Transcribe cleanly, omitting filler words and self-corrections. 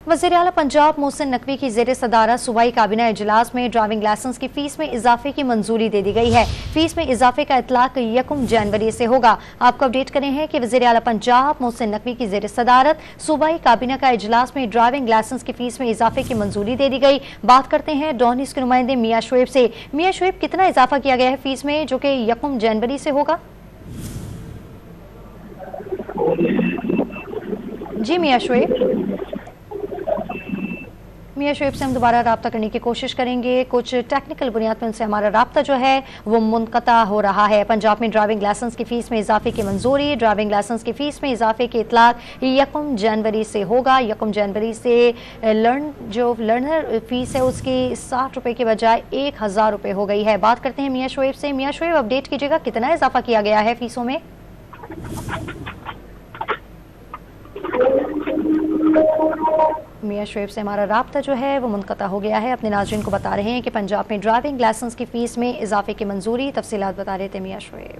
वज़ीर-ए-आला पंजाब मोहसिन नकवी की ज़ेर सदारत सूबाई काबीना इजलास में ड्राइविंग लाइसेंस की फीस में इजाफे की मंजूरी दे दी गई है। फीस में इजाफे का इतलाक 1 जनवरी से होगा। आपको अपडेट करें हैं कि वज़ीर-ए-आला पंजाब मोहसिन नकवी की ज़ेर सदारत सूबाई काबीना का इजलास में ड्राइविंग लाइसेंस की फीस में इजाफे की मंजूरी दे दी गई। बात करते हैं डॉन न्यूज़ के नुमाइंदे मियां शुएब से। मियां शुएब, कितना इजाफा किया गया है फीस में जो कि 1 जनवरी से होगा? जी मियां शुएब से हम दोबारा रब्ता करने की कोशिश करेंगे। कुछ टेक्निकल बुनियाद पर उनसे हमारा रब्ता जो है वो मुनक़ता हो रहा है। पंजाब में ड्राइविंग लाइसेंस की फ़ीस में इजाफे की मंजूरी, ड्राइविंग लाइसेंस की फ़ीस में इजाफे के इतलाक 1 जनवरी से होगा। 1 जनवरी से लर्नर फ़ीस है उसकी 60 रुपये के बजाय 1000 रुपये हो गई है। बात करते हैं मियां शुएब से। मियां शुएब, अपडेट कीजिएगा, कितना इजाफा किया गया है फ़ीसों में? मियां शुएब से हमारा राब्ता जो है वो मुनक़ता हो गया है। अपने नाज़रीन को बता रहे हैं कि पंजाब में ड्राइविंग लाइसेंस की फ़ीस में इजाफे की मंजूरी, तफसीलात बता रहे थे मियां शुएब।